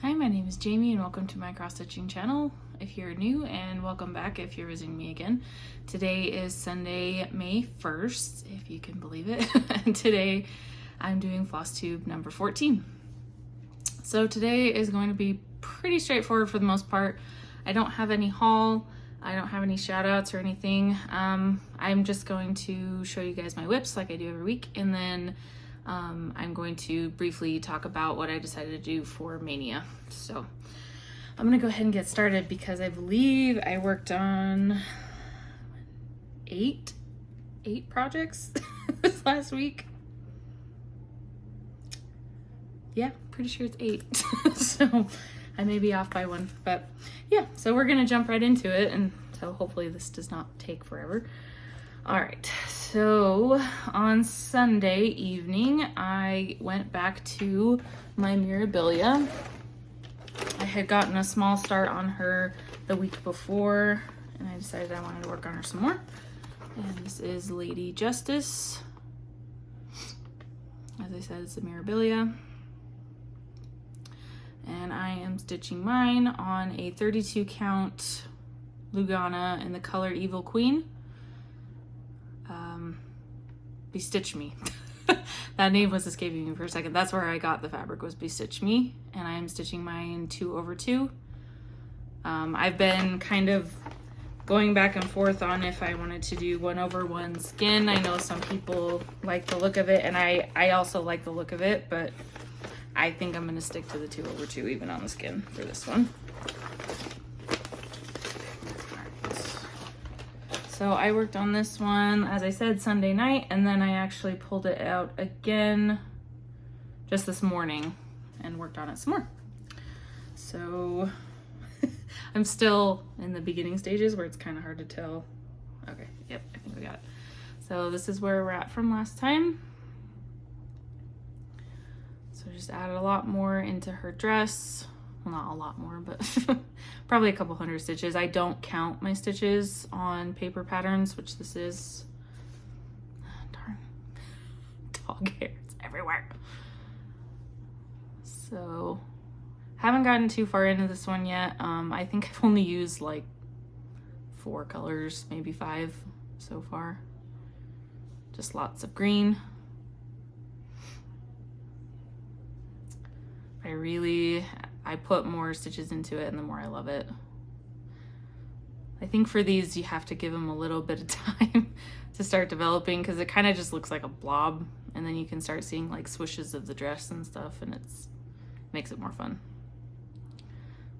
Hi, my name is Jamie and welcome to my cross-stitching channel if you're new, and welcome back if you're visiting me again. Today is Sunday, May 1st, if you can believe it, and today I'm doing Flosstube number 14. So today is going to be pretty straightforward for the most part. I don't have any haul, I don't have any shout outs or anything. I'm just going to show you guys my whips like I do every week, and then I'm going to briefly talk about what I decided to do for Mania. So I'm gonna go ahead and get started because I believe I worked on eight projects this last week. Yeah, pretty sure it's 8. So I may be off by one, but yeah, so we're gonna jump right into it, and so hopefully this does not take forever. All right, so on Sunday evening, I went back to my Mirabilia. I had gotten a small start on her the week before, and I decided I wanted to work on her some more. And this is Lady Justice. As I said, it's a Mirabilia. And I am stitching mine on a 32 count Lugana in the color Evil Queen. Bestitch Me. That name was escaping me for a second. That's where I got the fabric, was Bestitch Me, and I am stitching mine 2/2. I've been kind of going back and forth on if I wanted to do 1/1 skin. I know some people like the look of it, and I also like the look of it, but I think I'm going to stick to the 2/2 even on the skin for this one. So I worked on this one, as I said, Sunday night, and then I actually pulled it out again just this morning and worked on it some more. So I'm still in the beginning stages where it's kind of hard to tell. Okay, yep, I think we got it. So this is where we're at from last time. So just added a lot more into her dress. Well, not a lot more, but probably a couple hundred stitches. I don't count my stitches on paper patterns, which this is. Darn. Dog hair, it's everywhere. So, haven't gotten too far into this one yet. I think I've only used like 4 colors, maybe 5 so far. Just lots of green. I put more stitches into it, and the more I love it. I think for these you have to give them a little bit of time to start developing, because it kind of just looks like a blob, and then you can start seeing like swishes of the dress and stuff, and it's makes it more fun.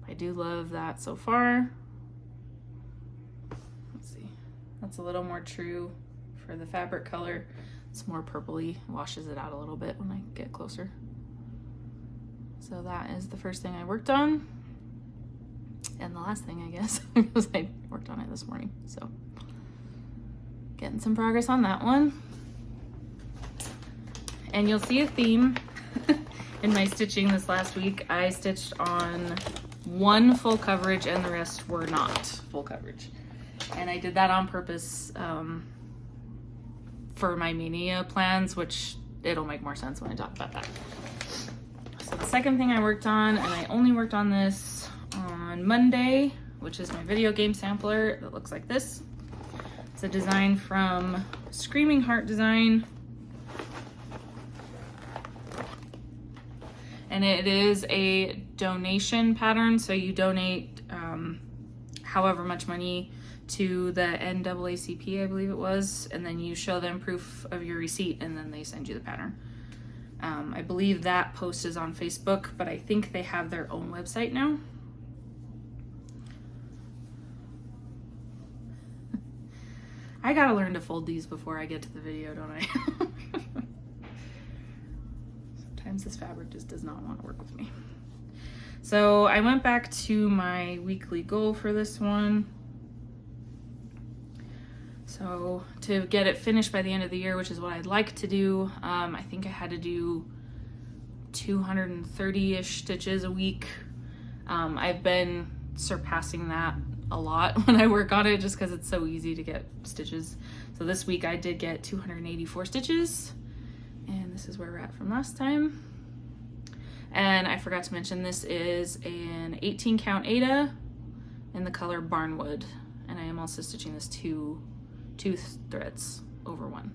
I do love that so far. Let's see, that's a little more true for the fabric color. It's more purpley, washes it out a little bit when I get closer. So that is the first thing I worked on. And the last thing, I guess, because I worked on it this morning. So getting some progress on that one. And you'll see a theme in my stitching this last week. I stitched on 1 full coverage and the rest were not full coverage. And I did that on purpose for my Mania plans, which it'll make more sense when I talk about that. So the second thing I worked on, and I only worked on this on Monday, which is my video game sampler that looks like this. It's a design from ScreamingHeartDesign. And it is a donation pattern, so you donate however much money to the NAACP, I believe it was, and then you show them proof of your receipt, and then they send you the pattern. I believe that post is on Facebook, but I think they have their own website now. I gotta learn to fold these before I get to the video, don't I? Sometimes this fabric just does not want to work with me. So I went back to my weekly goal for this one. So to get it finished by the end of the year, which is what I'd like to do, I think I had to do 230-ish stitches a week. I've been surpassing that a lot when I work on it, just because it's so easy to get stitches. So this week I did get 284 stitches, and this is where we're at from last time. And I forgot to mention this is an 18 count Ada in the color Barnwood. And I am also stitching this two threads over one.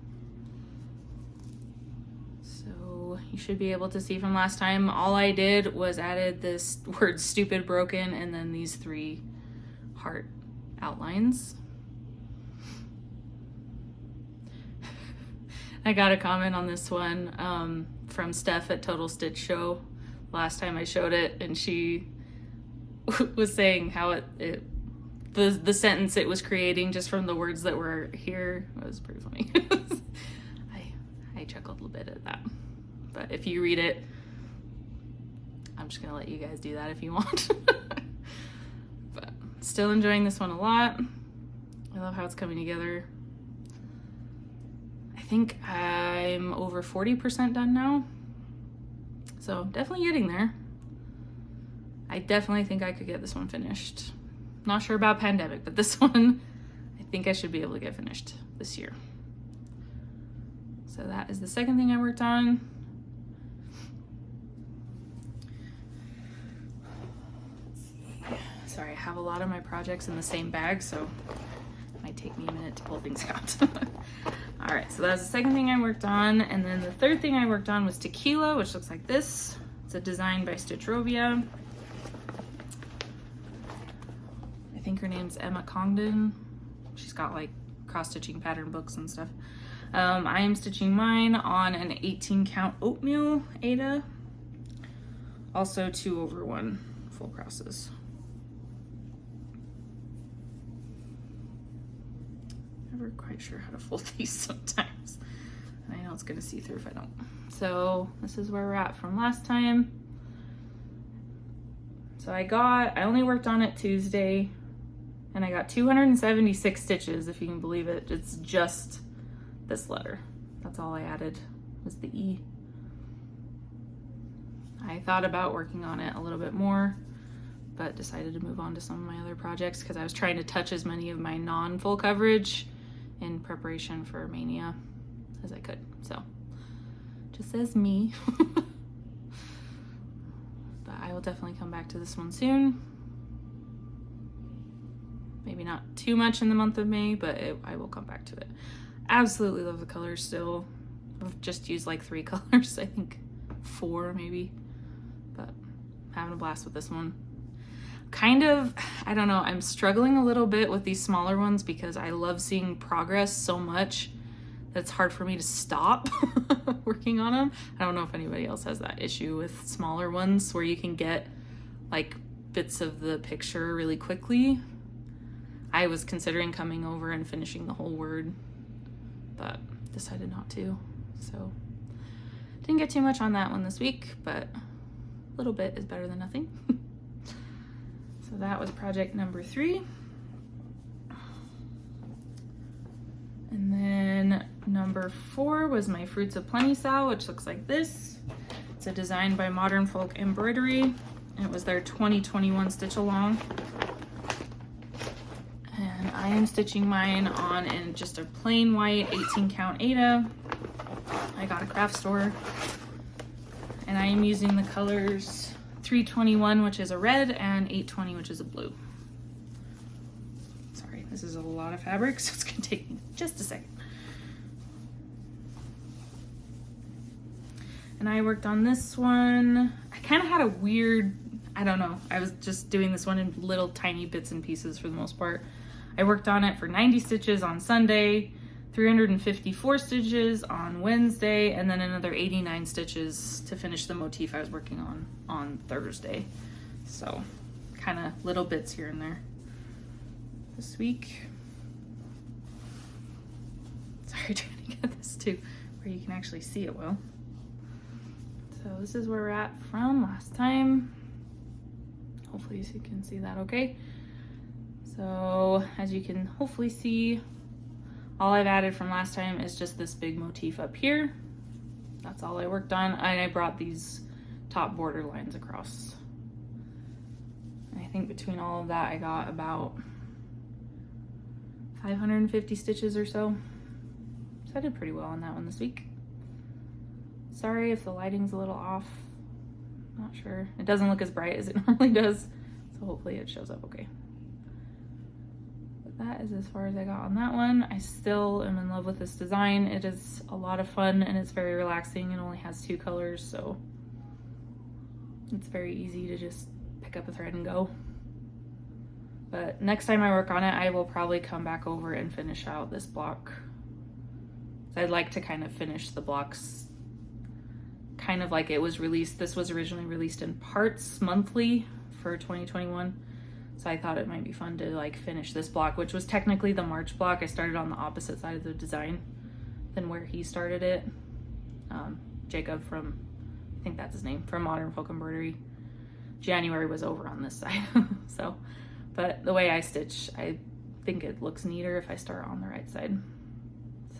So you should be able to see from last time, all I did was added this word stupid broken and then these 3 heart outlines. I got a comment on this one from Steph at Total Stitch Show last time I showed it, and she was saying how the sentence it was creating just from the words that were here was pretty funny. I chuckled a bit at that. But if you read it, I'm just gonna let you guys do that if you want. But still enjoying this one a lot. I love how it's coming together. I think I'm over 40% done now. So definitely getting there. I definitely think I could get this one finished. Not sure about pandemic, but this one, I think I should be able to get finished this year. So that is the second thing I worked on. Sorry, I have a lot of my projects in the same bag, so it might take me a minute to pull things out. All right, so that's the second thing I worked on. And then the third thing I worked on was Tequila, which looks like this. It's a design by Stitchrovia. I think her name's Emma Congdon. She's got like cross-stitching pattern books and stuff. I am stitching mine on an 18 count oatmeal Ada. Also 2 over 1 full crosses. Never quite sure how to fold these sometimes. And I know it's gonna see through if I don't. So this is where we're at from last time. So I only worked on it Tuesday and I got 276 stitches, if you can believe it. It's just this letter. That's all I added was the E. I thought about working on it a little bit more, but decided to move on to some of my other projects because I was trying to touch as many of my non-full coverage in preparation for Mania as I could. So just as me. But I will definitely come back to this one soon. Maybe not too much in the month of May, but I will come back to it. Absolutely love the colors still. I've just used like 3 colors, I think 4 maybe, but having a blast with this one. Kind of, I don't know, I'm struggling a little bit with these smaller ones because I love seeing progress so much that it's hard for me to stop working on them. I don't know if anybody else has that issue with smaller ones where you can get like bits of the picture really quickly. I was considering coming over and finishing the whole word, but decided not to. So didn't get too much on that one this week, but a little bit is better than nothing. So that was project number 3. And then number 4 was my Fruits of Plenty Sal, which looks like this. It's a design by Modern Folk Embroidery, and it was their 2021 stitch along. And I am stitching mine on in just a plain white 18 count Ada. I got a craft store. And I am using the colors 321, which is a red, and 820, which is a blue. Sorry, this is a lot of fabric, so it's gonna take me just a second. And I worked on this one. I kind of had a weird, I don't know, I was just doing this one in little tiny bits and pieces for the most part. I worked on it for 90 stitches on Sunday, 354 stitches on Wednesday, and then another 89 stitches to finish the motif I was working on Thursday. So kind of little bits here and there this week. Sorry, trying to get this to where you can actually see it well. So this is where we're at from last time. Hopefully you can see that okay. So as you can hopefully see, all I've added from last time is just this big motif up here. That's all I worked on. And I brought these top border lines across. And I think between all of that, I got about 550 stitches or so. So I did pretty well on that one this week. Sorry if the lighting's a little off. Not sure. It doesn't look as bright as it normally does, so hopefully it shows up okay. But that is as far as I got on that one. I still am in love with this design. It is a lot of fun and it's very relaxing. It only has 2 colors, so it's very easy to just pick up a thread and go. But next time I work on it, I will probably come back over and finish out this block. So I'd like to kind of finish the blocks kind of like it was released. This was originally released in parts monthly for 2021. So I thought it might be fun to like finish this block, which was technically the March block. I started on the opposite side of the design than where he started it. Jacob from, I think that's his name, from Modern Folk Embroidery. January was over on this side. So, but the way I stitch, I think it looks neater if I start on the right side.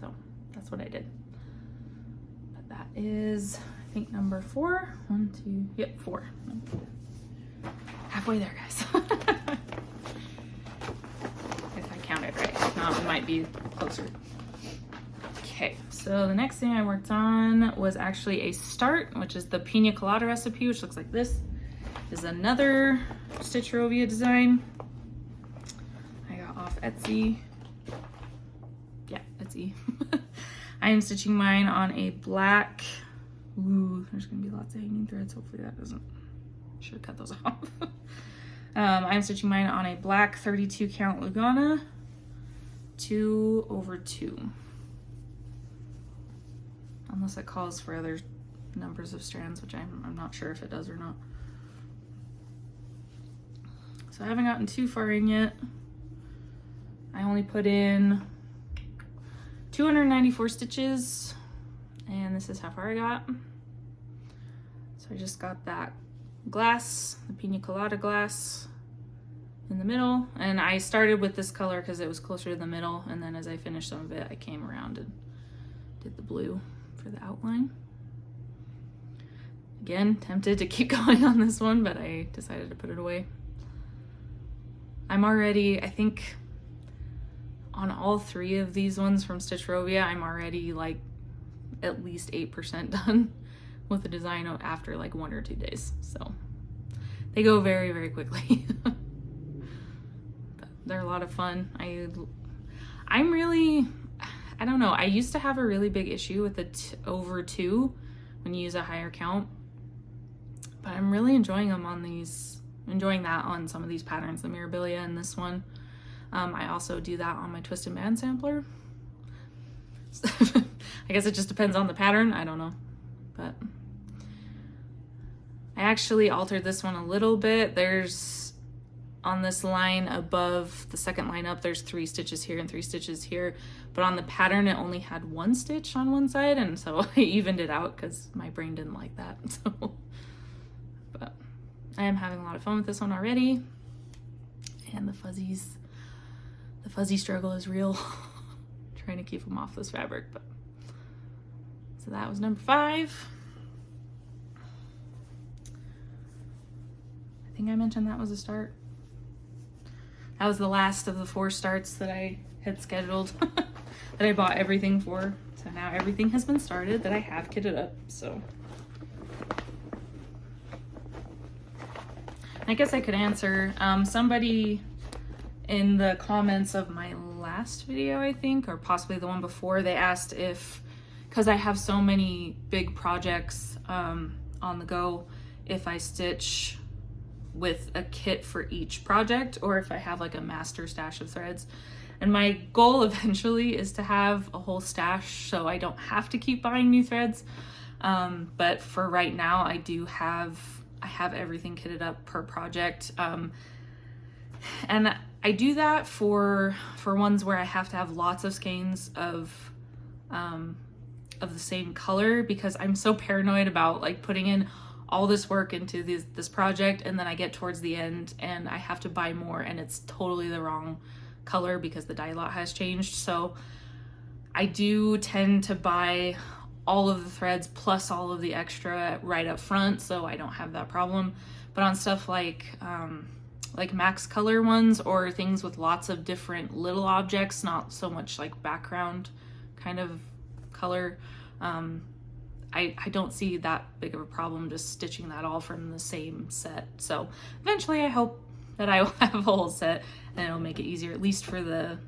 So that's what I did. But that is, I think, number 4. 1, 2, yep, 4. Halfway there, guys. If I counted right. If not, we might be closer. Okay, so the next thing I worked on was actually a start, which is the Pina Colada recipe, which looks like this. This is another Stitchrovia design. I got off Etsy. Yeah, Etsy. I am stitching mine on a black, ooh, there's gonna be lots of hanging threads. Hopefully that doesn't, should have cut those off. I'm stitching mine on a black 32 count Lugana 2/2. Unless it calls for other numbers of strands, which I'm not sure if it does or not. So I haven't gotten too far in yet. I only put in 294 stitches, and this is how far I got. So I just got that glass, the Pina Colada glass in the middle, and I started with this color because it was closer to the middle, and then as I finished some of it, I came around and did the blue for the outline. Again, tempted to keep going on this one, but I decided to put it away. I'm already, I think, on all 3 of these ones from Stitchrovia, I'm already like at least 8% done with the design after like 1 or 2 days. So they go very, very quickly. But they're a lot of fun. I'm really, I don't know. I used to have a really big issue with the over 2 when you use a higher count, but I'm really enjoying them on these, enjoying that on some of these patterns, the Mirabilia and this one. I also do that on my Twisted Band sampler. I guess it just depends on the pattern. I don't know, but I actually altered this one a little bit. There's, on this line above the second line up, there's 3 stitches here and 3 stitches here, but on the pattern it only had 1 stitch on one side, and so I evened it out because my brain didn't like that. So, but I am having a lot of fun with this one already, and the fuzzy struggle is real. Trying to keep them off this fabric. But so that was number 5. I think I mentioned that was a start. That was the last of the 4 starts that I had scheduled that I bought everything for. So now everything has been started that I have kitted up. So I guess I could answer somebody in the comments of my last video, I think, or possibly the one before, they asked if, because I have so many big projects on the go, if I stitch with a kit for each project or if I have like a master stash of threads. And my goal eventually is to have a whole stash so I don't have to keep buying new threads. But for right now, I have everything kitted up per project. And I do that for ones where I have to have lots of skeins of the same color, because I'm so paranoid about like putting in all this work into this project, and then I get towards the end and I have to buy more and it's totally the wrong color because the dye lot has changed. So I do tend to buy all of the threads plus all of the extra right up front, so I don't have that problem. But on stuff like max color ones or things with lots of different little objects, not so much like background kind of color, I don't see that big of a problem just stitching that all from the same set. So eventually I hope that I will have a whole set and it'll make it easier, at least for the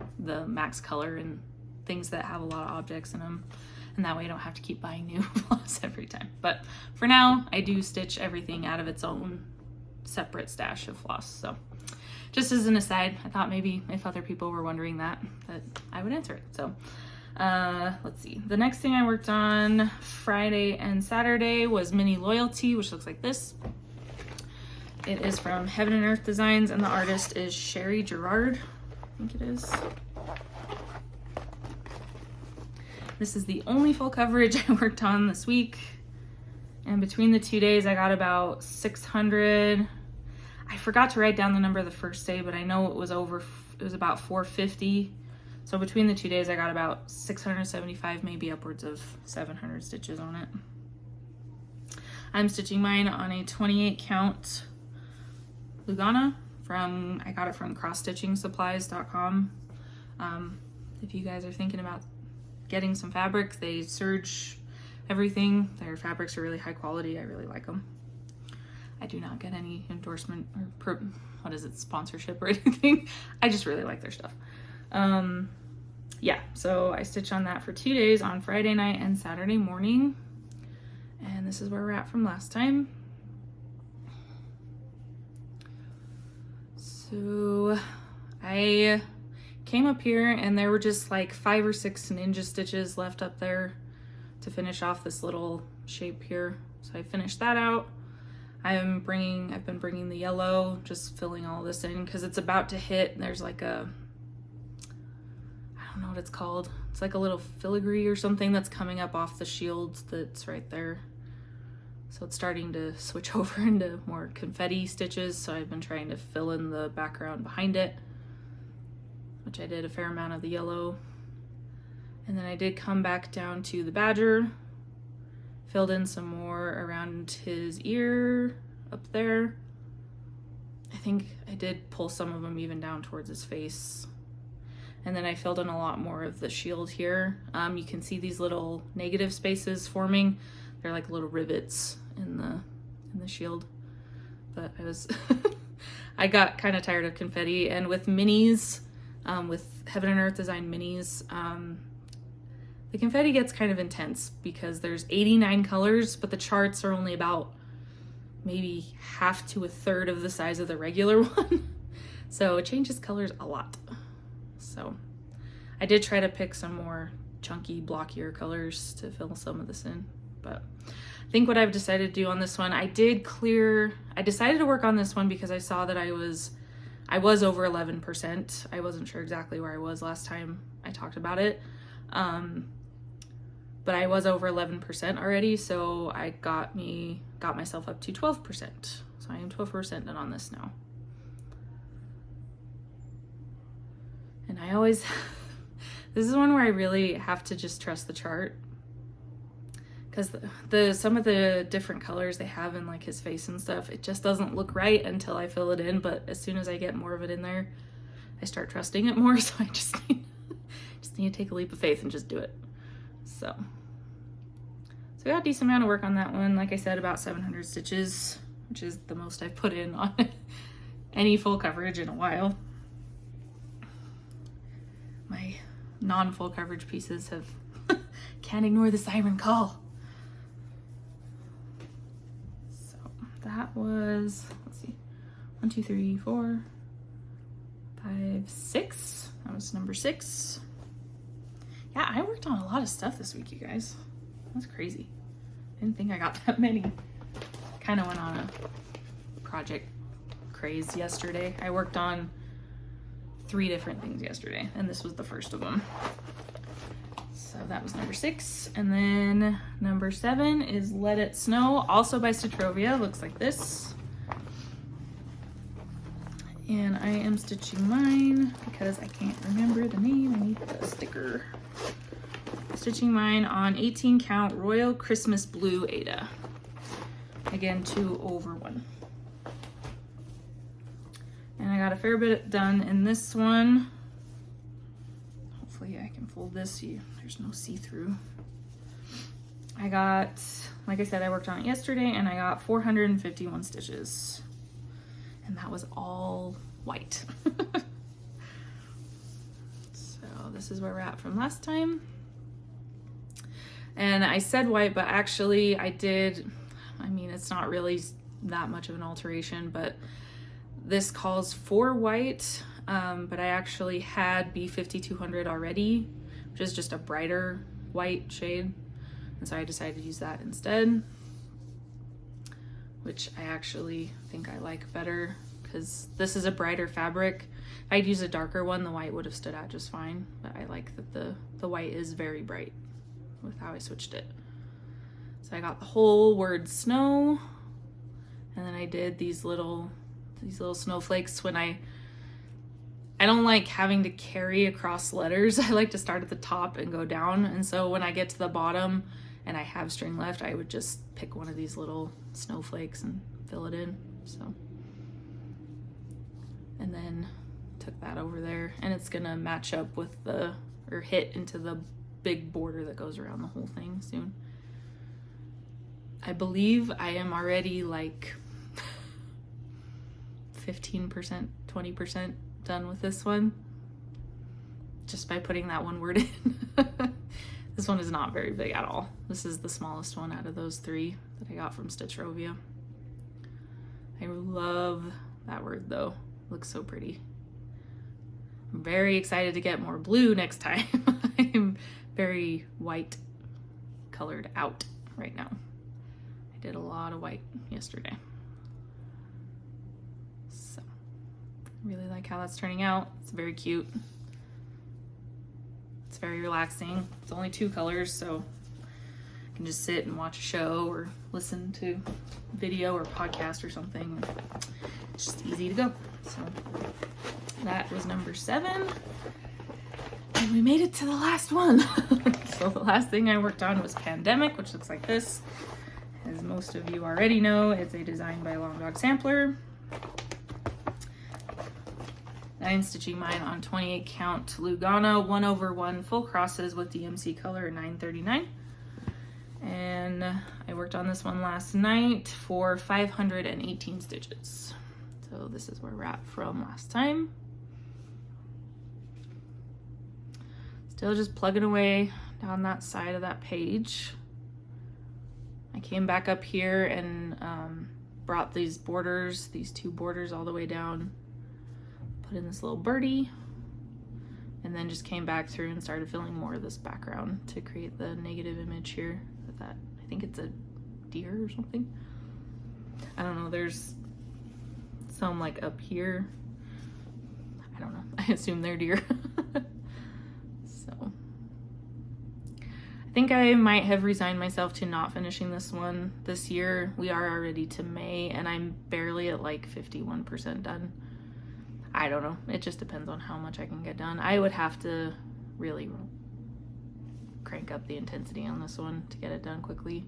max color and things that have a lot of objects in them. And that way I don't have to keep buying new floss every time. But for now, I do stitch everything out of its own separate stash of floss. So just as an aside, I thought maybe if other people were wondering that I would answer it. So let's see. The next thing I worked on Friday and Saturday was Mini Loyalty, which looks like this. It is from Heaven and Earth Designs, and the artist is Cherie Gerhardt, I think it is. This is the only full coverage I worked on this week. And between the 2 days, I got about 600. I forgot to write down the number the first day, but I know it was about 450. So between the 2 days, I got about 675, maybe upwards of 700 stitches on it. I'm stitching mine on a 28 count Lugana I got it from crossstitchingsupplies.com. If you guys are thinking about getting some fabric, they surge everything. Their fabrics are really high quality. I really like them. I do not get any endorsement or sponsorship or anything. I just really like their stuff. Yeah, so I stitched on that for 2 days, on Friday night and Saturday morning. And this is where we're at from last time. So I came up here and there were just like 5 or 6 ninja stitches left up there to finish off this little shape here. So I finished that out. I've been bringing the yellow, just filling all this in because it's about to hit. There's like I don't know what it's called. It's like a little filigree or something that's coming up off the shield that's right there. So it's starting to switch over into more confetti stitches. So I've been trying to fill in the background behind it, which I did a fair amount of the yellow. And then I did come back down to the badger, filled in some more around his ear up there. I think I did pull some of them even down towards his face. And then I filled in a lot more of the shield here. You can see these little negative spaces forming. They're like little rivets in the shield. But I got kind of tired of confetti, and with minis, with Heaven and Earth Design minis, the confetti gets kind of intense because there's 89 colors, but the charts are only about maybe half to a third of the size of the regular one. So it changes colors a lot. So I did try to pick some more chunky, blockier colors to fill some of this in. But I think what I've decided to do on this one, I decided to work on this one because I saw that I was over 11%. I wasn't sure exactly where I was last time I talked about it. But I was over 11% already, so I got myself up to 12%. So I am 12% done on this now. And I always, this is one where I really have to just trust the chart. Because some of the different colors they have in like his face and stuff, it just doesn't look right until I fill it in. But as soon as I get more of it in there, I start trusting it more. So I just need to take a leap of faith and just do it. So I got a decent amount of work on that one. Like I said, about 700 stitches, which is the most I've put in on any full coverage in a while. My non-full coverage pieces can't ignore the siren call. So that was, let's see, 1, 2, 3, 4, 5, 6. That was number 6. Yeah, I worked on a lot of stuff this week, you guys. That's crazy. I didn't think I got that many. Kind of went on a project craze yesterday. I worked on 3 different things yesterday, and this was the first of them. So that was number 6. And then number 7 is Let It Snow, also by Stitchrovia. Looks like this. And I am stitching mine because I can't remember the name. I need the sticker. Stitching mine on 18 count Royal Christmas Blue Ada. Again, 2 over 1. And I got a fair bit done in this one. Hopefully I can fold this. See, there's no see-through. I got, like I said, I worked on it yesterday and I got 451 stitches. And that was all white. So this is where we're at from last time. And I said white, but actually I mean, it's not really that much of an alteration, but this calls for white, but I actually had B5200 already, which is just a brighter white shade. And so I decided to use that instead, which I actually think I like better because this is a brighter fabric. If I'd used a darker one, the white would have stood out just fine, but I like that the white is very bright with how I switched it. So I got the whole word snow, and then I did these little snowflakes. When I don't like having to carry across letters. I like to start at the top and go down. And so when I get to the bottom and I have string left, I would just pick one of these little snowflakes and fill it in. So, and then took that over there, and it's gonna match up with or hit into the big border that goes around the whole thing soon. I believe I am already like 15%, 20% done with this one, just by putting that one word in. This one is not very big at all. This is the smallest one out of those three that I got from Stitchrovia. I love that word though. It looks so pretty. I'm very excited to get more blue next time. I'm very white colored out right now. I did a lot of white yesterday. So I really like how that's turning out. It's very cute. It's very relaxing. It's only 2 colors, so I can just sit and watch a show or listen to video or podcast or something. It's just easy to go. So that was number 7. And we made it to the last one. So the last thing I worked on was Pandemic, which looks like this. As most of you already know, it's a design by Long Dog Sampler. I'm stitching mine on 28 count Lugana 1/1 full crosses with DMC color 939. And I worked on this one last night for 518 stitches. So this is where we're at from last time. Still just plugging away down that side of that page. I came back up here and brought these borders, these 2 borders all the way down, put in this little birdie, and then just came back through and started filling more of this background to create the negative image here. That I think it's a deer or something. I don't know, there's some like up here. I don't know, I assume they're deer. So I think I might have resigned myself to not finishing this one this year. We are already to May and I'm barely at like 51% done. I don't know, it just depends on how much I can get done. I would have to really crank up the intensity on this one to get it done quickly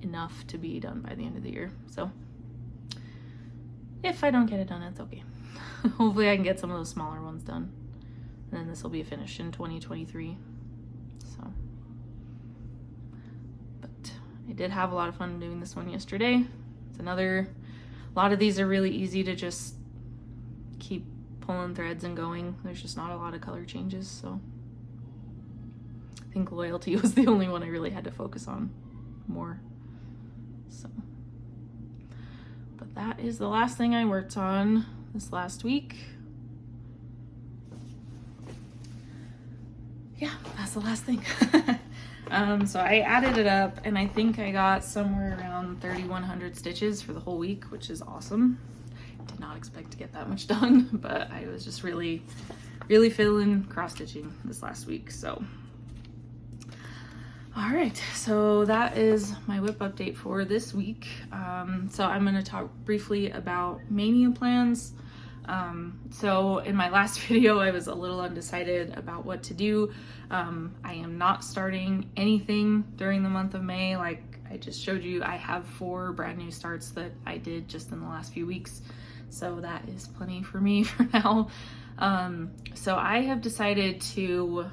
enough to be done by the end of the year. So if I don't get it done, it's okay. Hopefully I can get some of those smaller ones done, and then this will be finished in 2023. So, but I did have a lot of fun doing this one yesterday. It's a lot of these are really easy to just keep pulling threads and going. There's just not a lot of color changes, so I think Loyalty was the only one I really had to focus on more. So, but that is the last thing I worked on this last week. Yeah, that's the last thing. So I added it up and I think I got somewhere around 3,100 stitches for the whole week, which is awesome. Did not expect to get that much done, but I was just really feeling cross stitching this last week. So all right, so that is my whip update for this week. So I'm going to talk briefly about Mania plans. So in my last video, I was a little undecided about what to do. I am not starting anything during the month of May. Like I just showed you, I have 4 brand new starts that I did just in the last few weeks. So that is plenty for me for now. So I have decided to,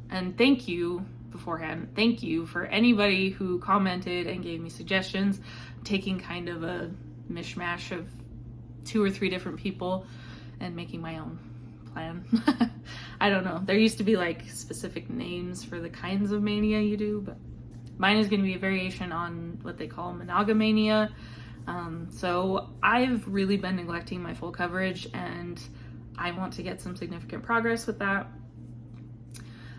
and thank you beforehand, thank you for anybody who commented and gave me suggestions. I'm taking kind of a mishmash of 2 or 3 different people and making my own plan. I don't know. There used to be like specific names for the kinds of mania you do, but mine is going to be a variation on what they call monogamania. So I've really been neglecting my full coverage, and I want to get some significant progress with that.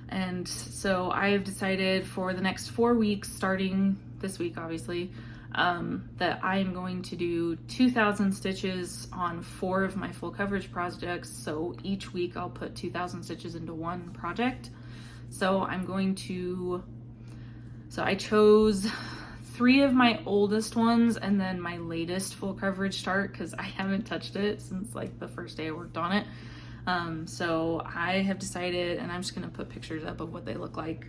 And so I've decided for the next 4 weeks, starting this week obviously, that I'm going to do 2,000 stitches on 4 of my full coverage projects. So each week I'll put 2,000 stitches into one project. So I chose 3 of my oldest ones and then my latest full coverage start, because I haven't touched it since like the first day I worked on it. So I have decided, and I'm just going to put pictures up of what they look like.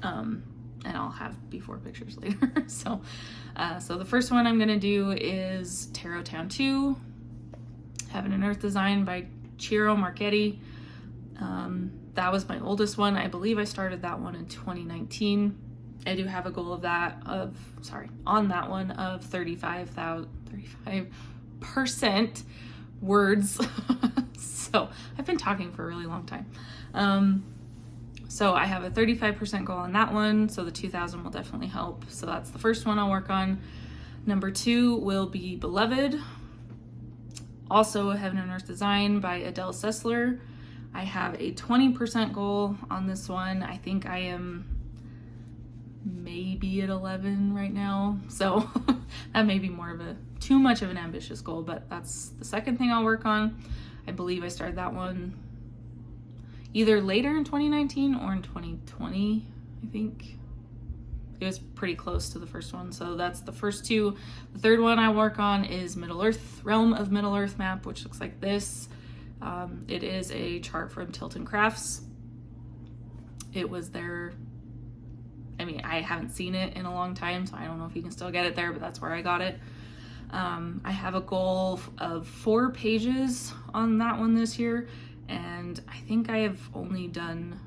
And I'll have before pictures later. So the first one I'm going to do is Tarot Town 2, Heaven and Earth Design by Cherie. That was my oldest one. I believe I started that one in 2019. I do have a goal on that one of 35% words. So I've been talking for a really long time. So I have a 35% goal on that one. So the 2,000 will definitely help. So that's the first one I'll work on. Number 2 will be Beloved. Also Heaven and Earth Design by Adele Sessler. I have a 20% goal on this one. I think I am maybe at 11 right now. So that may be too much of an ambitious goal, but that's the second thing I'll work on. I believe I started that one either later in 2019 or in 2020, I think. It was pretty close to the first one. So that's the first 2. The third one I work on is Middle Earth, Realm of Middle Earth map, which looks like this. It is a chart from Tilton Crafts. It was there. I mean, I haven't seen it in a long time, so I don't know if you can still get it there, but that's where I got it. I have a goal of 4 pages on that one this year, and I think I have only done,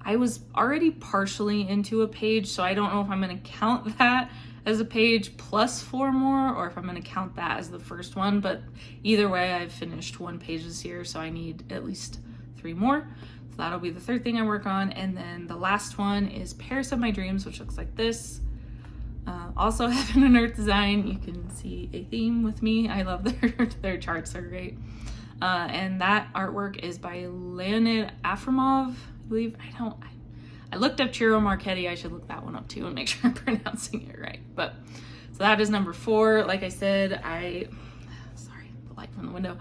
I was already partially into a page, so I don't know if I'm going to count that as a page plus 4 more, or if I'm going to count that as the first one, but either way, I've finished 1 page this year, so I need at least 3 more. So that'll be the third thing I work on. And then the last one is Paris of My Dreams, which looks like this. Also Heaven and Earth Design. You can see a theme with me. I love their charts, are great. And that artwork is by Leonid Afremov, I believe. I looked up Ciro Marchetti. I should look that one up too and make sure I'm pronouncing it right. But so that is number 4. Like I said, sorry, the light from the window.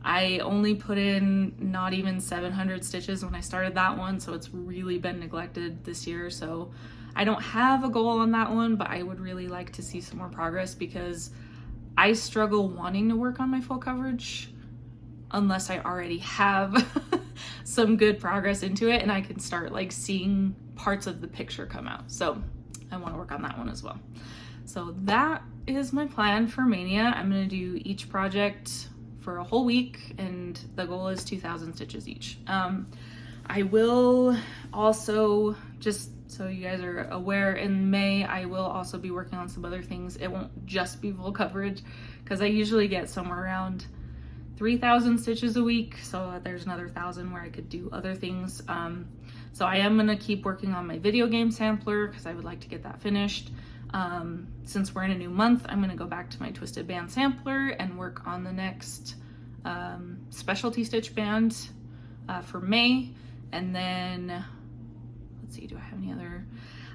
I only put in not even 700 stitches when I started that one, so it's really been neglected this year. So I don't have a goal on that one, but I would really like to see some more progress, because I struggle wanting to work on my full coverage unless I already have some good progress into it and I can start like seeing parts of the picture come out. So I want to work on that one as well. So that is my plan for Mania. I'm going to do each project for a whole week, and the goal is 2,000 stitches each. I will also, just so you guys are aware, in May I will also be working on some other things. It won't just be full coverage, because I usually get somewhere around 3,000 stitches a week, so there's another 1,000 where I could do other things. So I am going to keep working on my video game sampler, because I would like to get that finished. Since we're in a new month, I'm going to go back to my Twisted Band sampler and work on the next specialty stitch band for May. And then, let's see, do I have any other?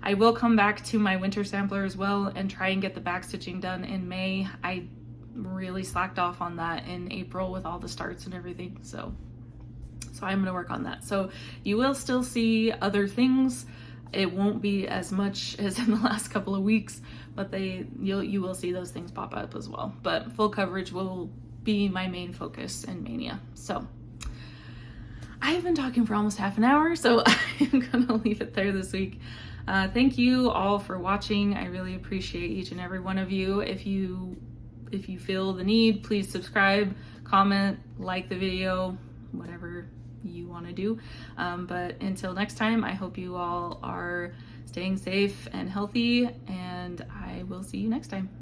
I will come back to my winter sampler as well and try and get the back stitching done in May. I really slacked off on that in April with all the starts and everything. So I'm going to work on that. So you will still see other things. It won't be as much as in the last couple of weeks, but you will see those things pop up as well. But full coverage will be my main focus in Mania. So I've been talking for almost half an hour, so I'm gonna leave it there this week. Thank you all for watching. I really appreciate each and every one of you. If you feel the need, please subscribe, comment, like the video, whatever you want to do. But until next time, I hope you all are staying safe and healthy, and I will see you next time.